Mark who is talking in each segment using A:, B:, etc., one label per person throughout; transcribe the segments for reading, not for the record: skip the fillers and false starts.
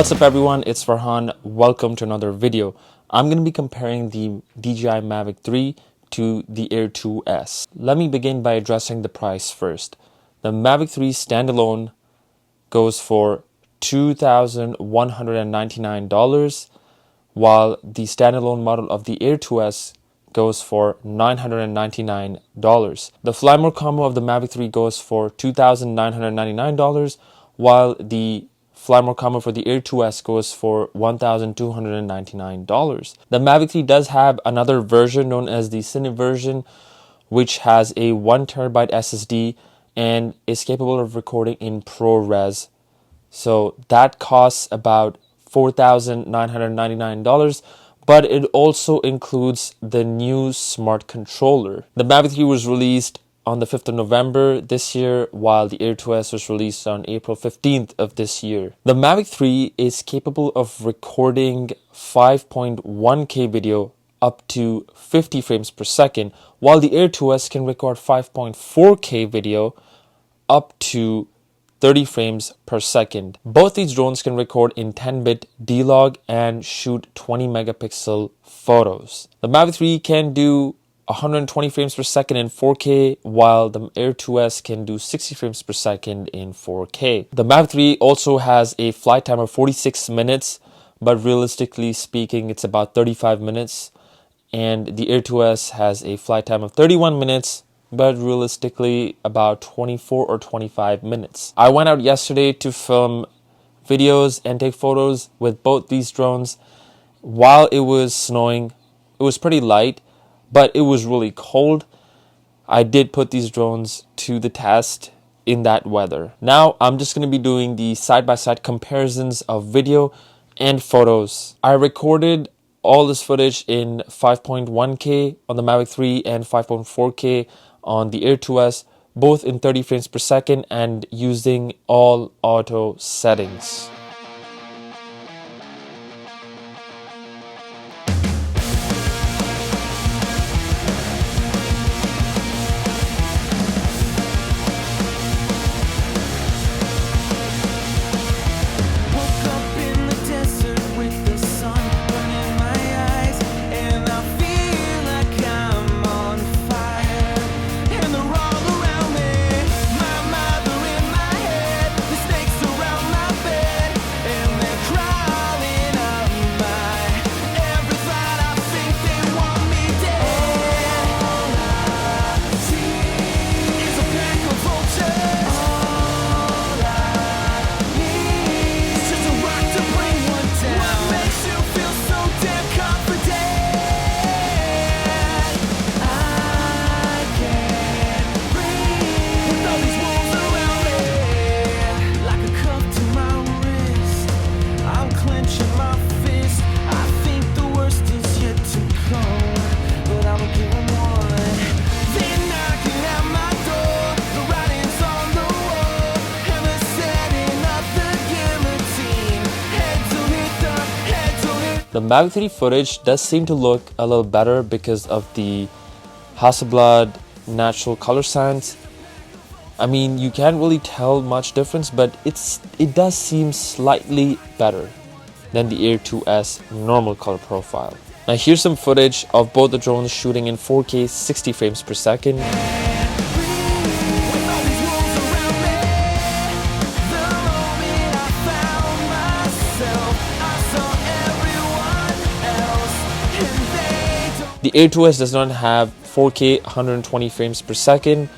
A: What's up everyone, it's Farhan. Welcome to another video. I'm going to be comparing the DJI Mavic 3 to the Air 2S. Let me begin by addressing the price first. The Mavic 3 standalone goes for $2,199, while the standalone model of the Air 2S goes for $999. The Fly Mode combo of the Mavic 3 goes for $2,999, while the Fly Mode combo for the Air 2S goes for $1,299. The Mavic 3 does have another version known as the Cine version, which has a 1TB SSD and is capable of recording in ProRes. So that costs about $4,999, but it also includes the new smart controller. The Mavic 3 was released on the 5th of November this year, while the Air 2S was released on April 15th of this year. The Mavic 3 is capable of recording 5.1K video up to 50 frames per second, while the Air 2S can record 5.4K video up to 30 frames per second. Both these drones can record in 10-bit D-Log and shoot 20 megapixel photos. The Mavic 3 can do 120 frames per second in 4K, while the Air 2S can do 60 frames per second in 4K. The Mavic 3 also has a flight time of 46 minutes, but realistically speaking, it's about 35 minutes. And the Air 2S has a flight time of 31 minutes, but realistically about 24 or 25 minutes. I went out yesterday to film videos and take photos with both these drones. While it was snowing, it was pretty light, but it was really cold. I did put these drones to the test in that weather. Now I'm just going to be doing the side-by-side comparisons of video and photos. I recorded all this footage in 5.1K on the Mavic 3 and 5.4K on the Air 2S, both in 30 frames per second and using all auto settings. The Mavic 3 footage does seem to look a little better because of the Hasselblad natural color science. I mean, you can't really tell much difference, but it does seem slightly better than the Air 2S normal color profile. Now here's some footage of both the drones shooting in 4K 60 frames per second. The Air 2S does not have 4K 120 frames per second,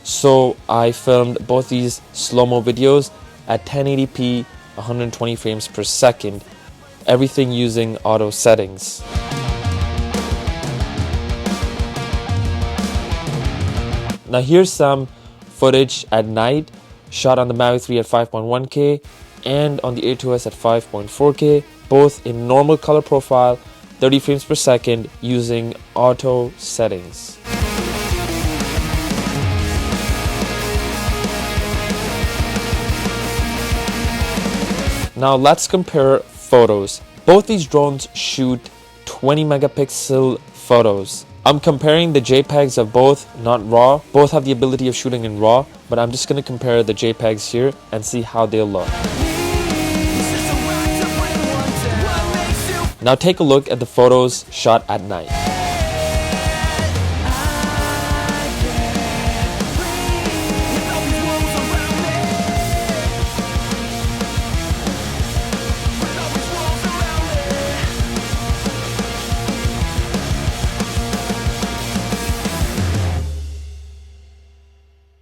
A: so I filmed both these slow-mo videos at 1080p 120 frames per second, everything using auto settings. Now here's some footage at night shot on the Mavic 3 at 5.1K and on the Air 2S at 5.4K, both in normal color profile, 30 frames per second using auto settings. Now let's compare photos. Both these drones shoot 20 megapixel photos. I'm comparing the JPEGs of both, not RAW. Both have the ability of shooting in RAW, but I'm just going to compare the JPEGs here and see how they look. Now take a look at the photos shot at night.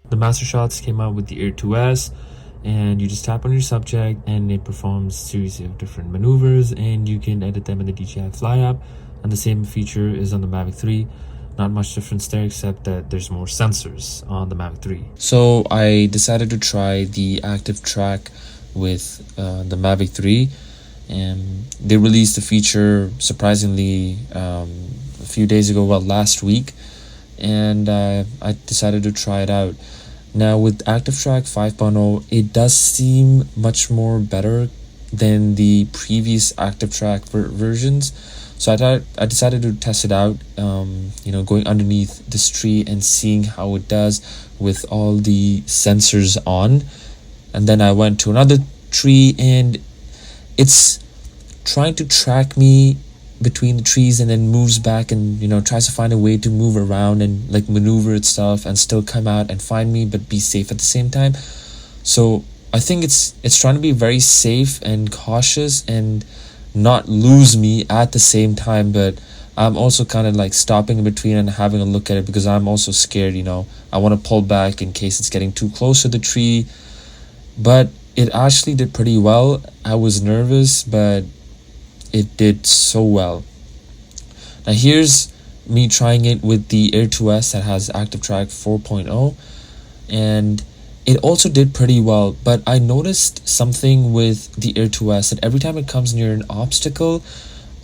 A: The Mastershots came out with the Air 2S, and you just tap on your subject and it performs a series of different maneuvers, and you can edit them in the DJI Fly app. And the same feature is on the Mavic 3. Not much difference there, except that there's more sensors on the Mavic 3. So I decided to try the active track with the Mavic 3, and they released the feature surprisingly a few days ago, well, last week, and I decided to try it out. Now with Active Track 5.0, it does seem much more better than the previous Active Track versions. So I decided to test it out, going underneath this tree and seeing how it does with all the sensors on. And then I went to another tree, and it's trying to track me between the trees and then moves back and tries to find a way to move around and like maneuver itself and still come out and find me but be safe at the same time. So I think it's trying to be very safe and cautious and not lose me at the same time, but I'm also kind of like stopping in between and having a look at it because I'm also scared. I want to pull back in case it's getting too close to the tree. But it actually did pretty well. I was nervous, but it did so well. Now here's me trying it with the Air 2S that has Active Track 4.0, and it also did pretty well. But I noticed something with the Air 2S, that every time it comes near an obstacle,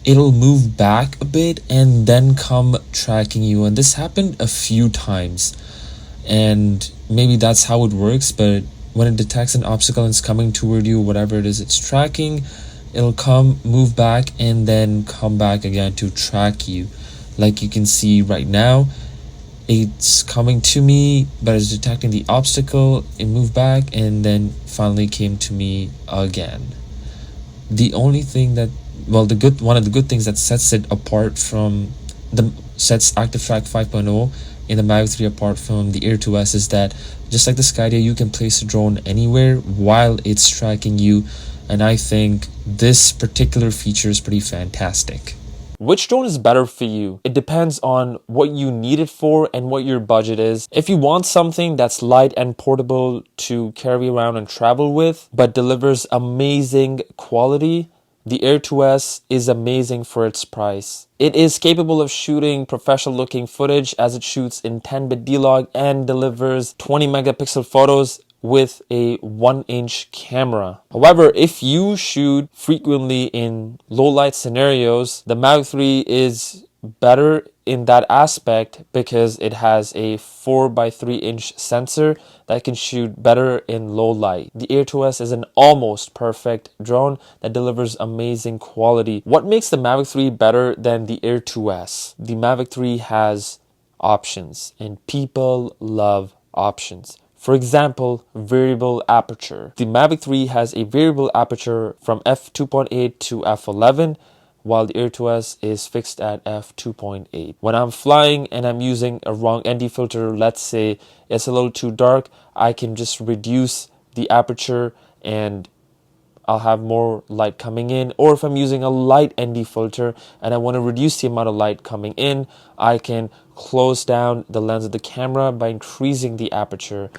A: it'll move back a bit and then come tracking you. And this happened a few times, and maybe that's how it works. But when it detects an obstacle and it's coming toward you, whatever it is it's tracking, it'll come, move back, and then come back again to track you. Like you can see right now, it's coming to me, but it's detecting the obstacle, it moved back, and then finally came to me again. The only thing that, one of the good things that sets it apart from sets Active Track 5.0 in the Mavic 3 apart from the Air 2S is that, just like the Skydio, you can place a drone anywhere while it's tracking you. And I think this particular feature is pretty fantastic. Which drone is better for you? It depends on what you need it for and what your budget is. If you want something that's light and portable to carry around and travel with, but delivers amazing quality, the Air 2S is amazing for its price. It is capable of shooting professional looking footage as it shoots in 10-bit D-Log and delivers 20 megapixel photos with a 1-inch camera. However, if you shoot frequently in low light scenarios, the Mavic 3 is better in that aspect because it has a 4x3-inch sensor that can shoot better in low light. The Air 2S is an almost perfect drone that delivers amazing quality. What makes the Mavic 3 better than the Air 2S? The Mavic 3 has options, and people love options. For example, variable aperture. The Mavic 3 has a variable aperture from f2.8 to f11, while the Air 2S is fixed at f2.8. When I'm flying and I'm using a wrong ND filter, let's say it's a little too dark, I can just reduce the aperture and I'll have more light coming in. Or if I'm using a light ND filter and I want to reduce the amount of light coming in, I can close down the lens of the camera by increasing the aperture.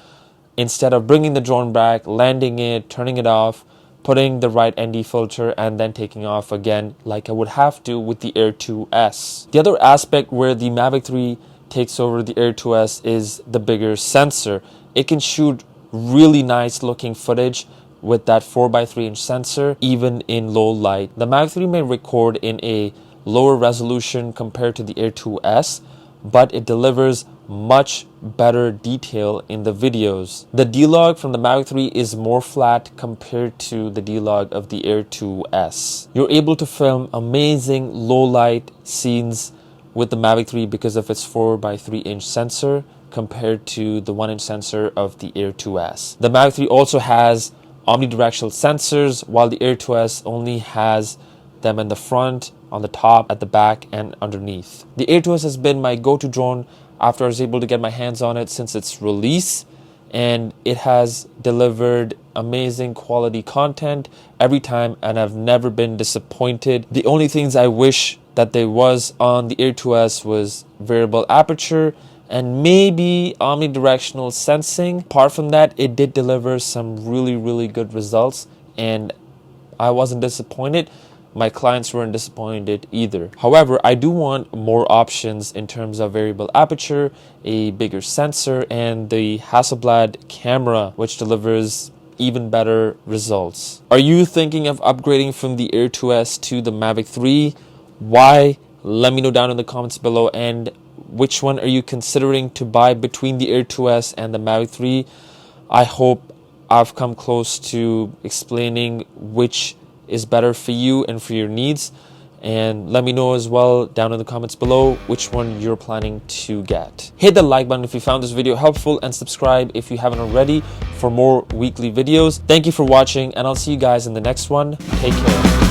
A: Instead of bringing the drone back, landing it, turning it off, putting the right ND filter, and then taking off again like I would have to with the Air 2S. The other aspect where the Mavic 3 takes over the Air 2S is the bigger sensor. It can shoot really nice looking footage with that 4x3-inch sensor, even in low light. The Mavic 3 may record in a lower resolution compared to the Air 2S, but it delivers much better detail in the videos. The D-Log from the Mavic 3 is more flat compared to the D-Log of the Air 2S. You're able to film amazing low light scenes with the Mavic 3 because of its 4x3-inch sensor compared to the 1-inch sensor of the Air 2S. The Mavic 3 also has omnidirectional sensors, while the Air 2S only has them in the front on the top, at the back, and underneath. The Air 2S has been my go-to drone after I was able to get my hands on it since its release, and it has delivered amazing quality content every time, and I've never been disappointed. The only things I wish that there was on the Air 2S was variable aperture and maybe omnidirectional sensing. Apart from that, it did deliver some really good results, and I wasn't disappointed. My clients weren't disappointed either. However, I do want more options in terms of variable aperture, a bigger sensor, and the Hasselblad camera, which delivers even better results. Are you thinking of upgrading from the Air 2S to the Mavic 3? Why? Let me know down in the comments below. And which one are you considering to buy between the Air 2S and the Mavic 3? I hope I've come close to explaining which is better for you and for your needs. And let me know as well down in the comments below which one you're planning to get. Hit the like button if you found this video helpful, and subscribe if you haven't already for more weekly videos. Thank you for watching, and I'll see you guys in the next one. Take care.